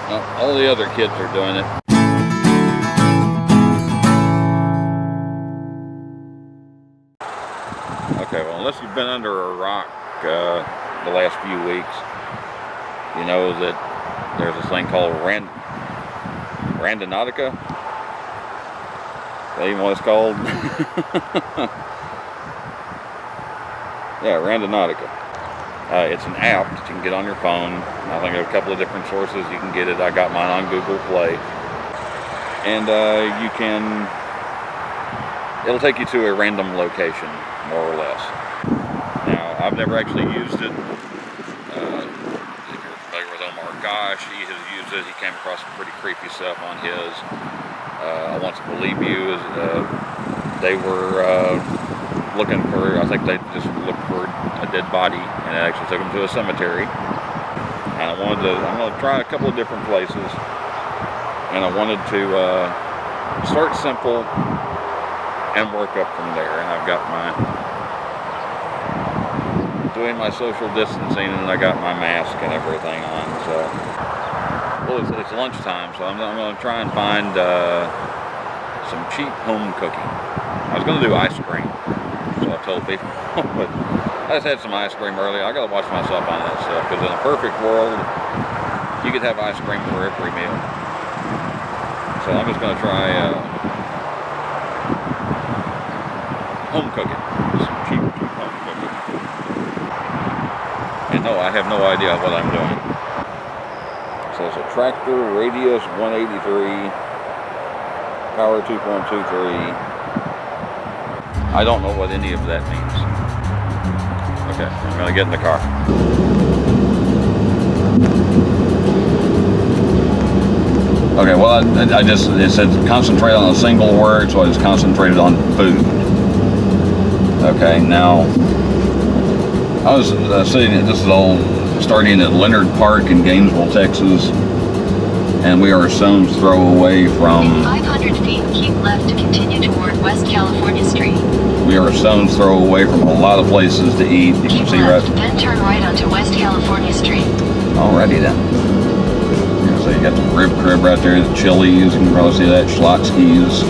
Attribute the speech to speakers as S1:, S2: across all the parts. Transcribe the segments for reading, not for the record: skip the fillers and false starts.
S1: All the other kids are doing it. Okay, well, unless you've been under a rock the last few weeks, you know that there's this thing called Randonautica. Is that even what it's called? Yeah, Randonautica. It's an app that you can get on your phone. I think there's a couple of different sources you can get it. I got mine on Google Play. And it'll take you to a random location, more or less. Now, I've never actually used it. If you're familiar with Omar Gosh, he has used it. He came across some pretty creepy stuff on his. I Want to Believe You, they were looking for, I think they just looked for a dead body, and it actually took them to a cemetery. And I'm going to try a couple of different places, and I wanted to start simple and work up from there. And I've got doing my social distancing, and I got my mask and everything on. So, well, it's lunchtime, so I'm going to try and find some cheap home cooking. I was going to do ice cream, so I told people, but I just had some ice cream earlier. I got to watch myself on that stuff, because in a perfect world, you could have ice cream for every meal. So I'm just going to try home cooking, some cheap home cooking. And no, I have no idea what I'm doing. So it's a tractor, radius 183, power 2.23. I don't know what any of that means. Okay, I'm gonna get in the car. Okay, well, it said concentrate on a single word, so I just concentrated on food. Okay, now, I was starting at Leonard Park in Gainesville, Texas, and we are a stone's throw away from...
S2: In 500 feet, keep left to continue toward West California Street.
S1: We are a stone's throw away from a lot of places to eat. You can see
S2: left, then turn right onto West California Street.
S1: Alrighty then. Yeah, so you got the Rib Crib right there, the Chili's, you can probably see that, Schlotzsky's.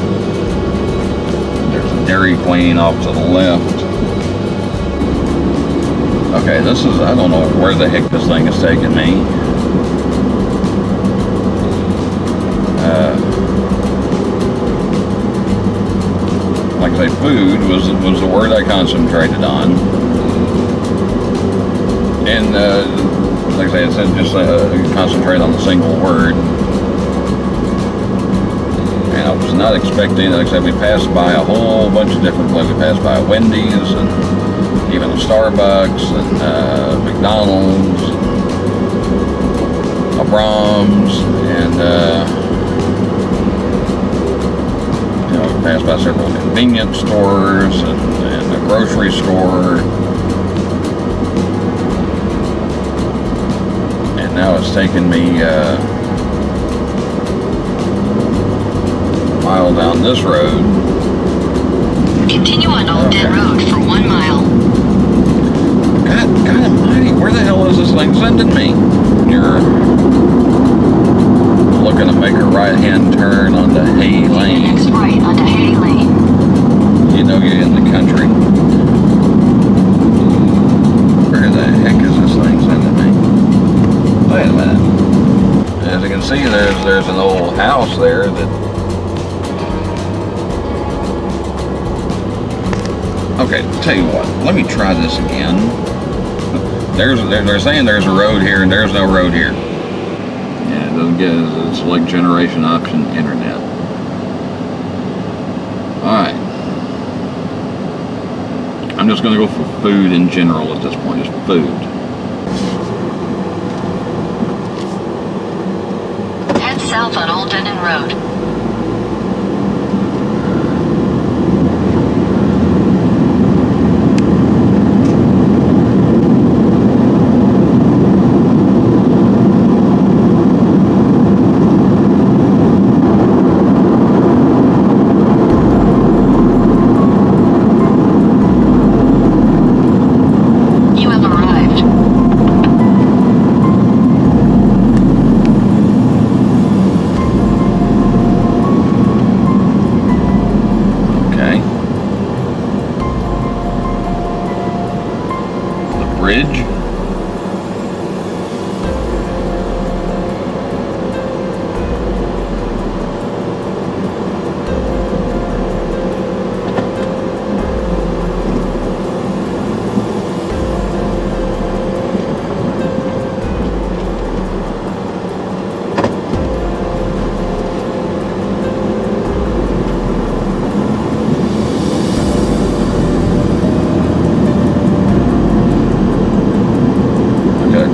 S1: There's a Dairy Queen off to the left. Okay, this is, I don't know where the heck this thing is taking me. Like I say, food was the word I concentrated on. And like I say, it said just concentrate on the single word. And I was not expecting, like I said, we passed by a whole bunch of different places. We passed by Wendy's and even a Starbucks and McDonald's, a Brahms, and we passed by several convenience stores and a grocery store. And now it's taken me a mile down this road.
S2: Continue on Old Dead Road for 1 mile.
S1: God almighty, where the hell is this thing sending me? You're looking to make a right-hand turn onto Hay Lane.
S2: Next right onto Hay Lane.
S1: You know you're in the country. Where the heck is this thing sending me? Wait a minute. As you can see, there's an old house there that... Okay, tell you what, let me try this again. They're saying there's a road here and there's no road here. Yeah, it doesn't get it. It's like generation option internet. Alright. I'm just going to go for food in general at this point, just food.
S2: Head south on Old Denon Road. You have arrived.
S1: bridge.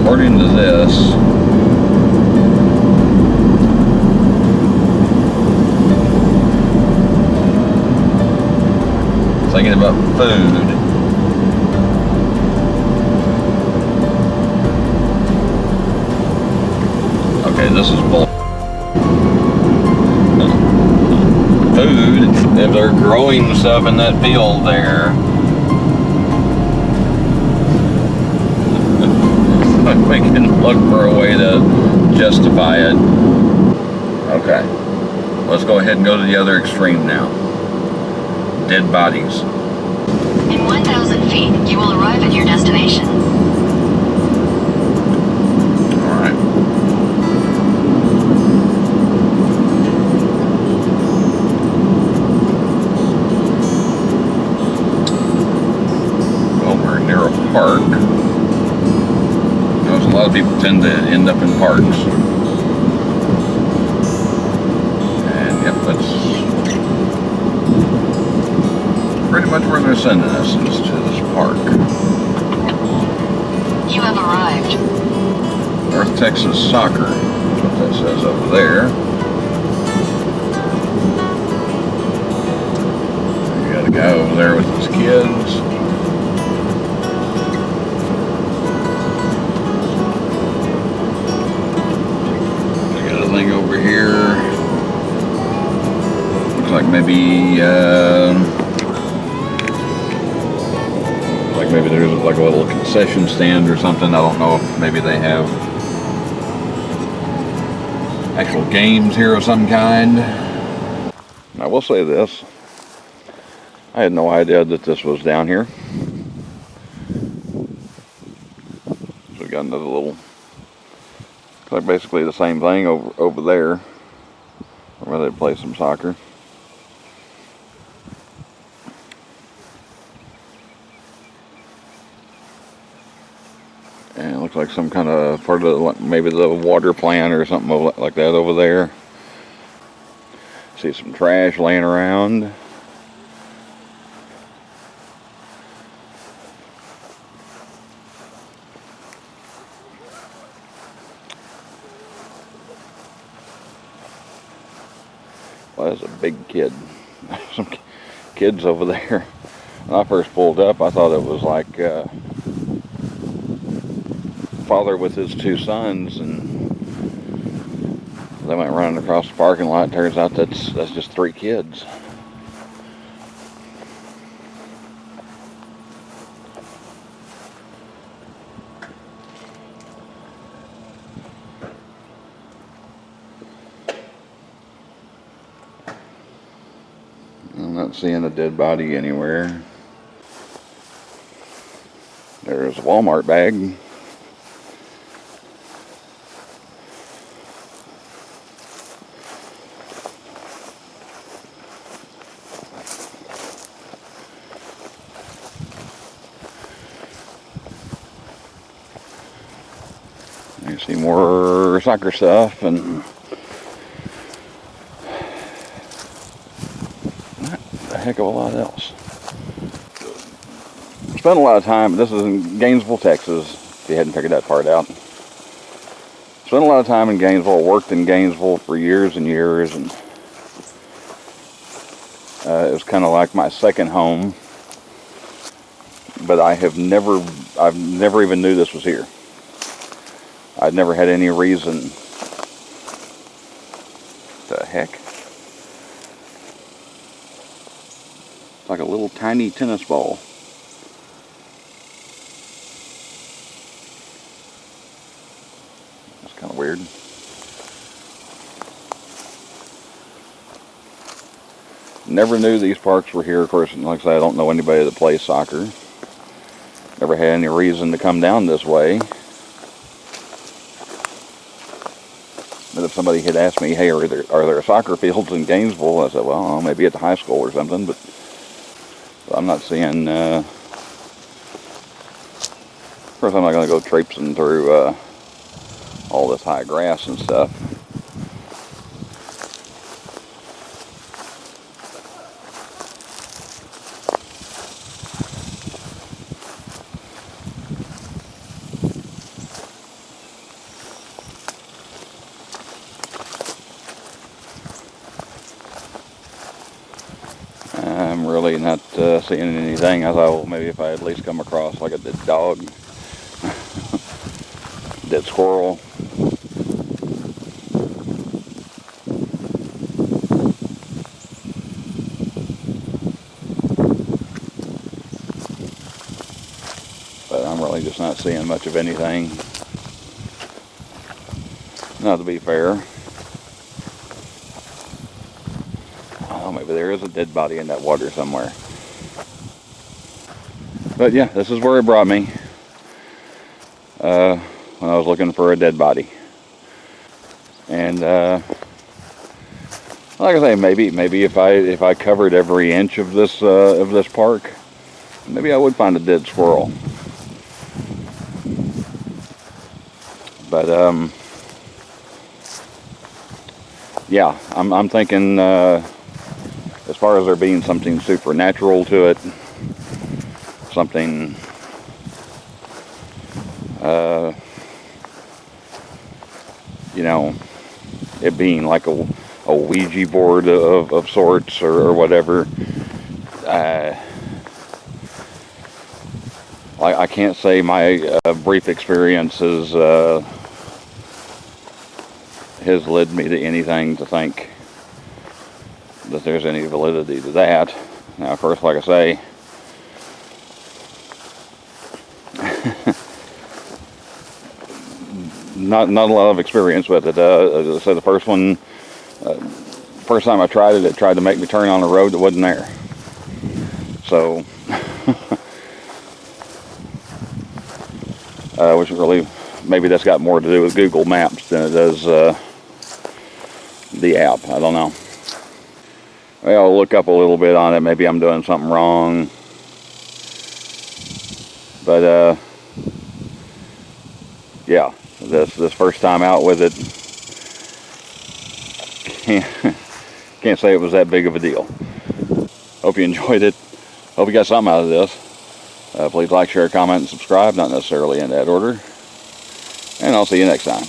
S1: According to this, thinking about food. Okay, this is bull. Food, if they're growing stuff in that field there, we can look for a way to justify it. Okay, let's go ahead and go to the other extreme now. Dead bodies.
S2: In 1,000 feet, you will arrive at your destination.
S1: Alright. Well, we're near a park. A lot of people tend to end up in parks. And yep, that's pretty much where they're sending us, is to this park.
S2: You have arrived.
S1: North Texas Soccer, that's what that says over there. You got a guy over there with his kids. Over here, looks like maybe there's like a little concession stand or something. I don't know if maybe they have actual games here of some kind. I will say this, I had no idea that this was down here. So we got another little, like basically the same thing over there where they play some soccer. And it looks like some kind of part of maybe the water plant or something like that over there. See some trash laying around. Well, that's a big kid. Some kids over there. When I first pulled up, I thought it was like father with his two sons, and they went running across the parking lot. Turns out that's just 3 kids. I'm not seeing a dead body anywhere. There's a Walmart bag. You see more soccer stuff and a heck of a lot else. Spent a lot of time, this is in Gainesville, Texas, if you hadn't figured that part out. Spent a lot of time in Gainesville, worked in Gainesville for years and years, and it was kind of like my second home. But I've never even knew this was here. I'd never had any reason. The heck? It's like a little tiny tennis ball. That's kind of weird. Never knew these parks were here. Of course, like I said, I don't know anybody that plays soccer. never had any reason to come down this way. But if somebody had asked me, hey, are there soccer fields in Gainesville? I said, well, maybe at the high school or something, but I'm not seeing, of course I'm not going to go traipsing through all this high grass and stuff. I'm really not seeing anything. I thought, well, maybe if I at least come across like a dead dog, dead squirrel. But I'm really just not seeing much of anything. Now, to be fair, oh, maybe there is a dead body in that water somewhere. But yeah, this is where it brought me when I was looking for a dead body. And like I say, maybe if I covered every inch of this park, maybe I would find a dead squirrel. But yeah, I'm thinking as far as there being something supernatural to it, something you know, it being like a Ouija board of sorts or whatever. I can't say my brief experiences has led me to anything to think that there's any validity to that. Now, of course, like I say, not a lot of experience with it. As I said, the first time I tried it tried to make me turn on a road that wasn't there. So, which really, maybe that's got more to do with Google Maps than it does the app. I don't know. Well, I'll look up a little bit on it. Maybe I'm doing something wrong. But yeah, this first time out with it, can't say it was that big of a deal. Hope you enjoyed it. Hope you got something out of this. Please like, share, comment, and subscribe. Not necessarily in that order. And I'll see you next time.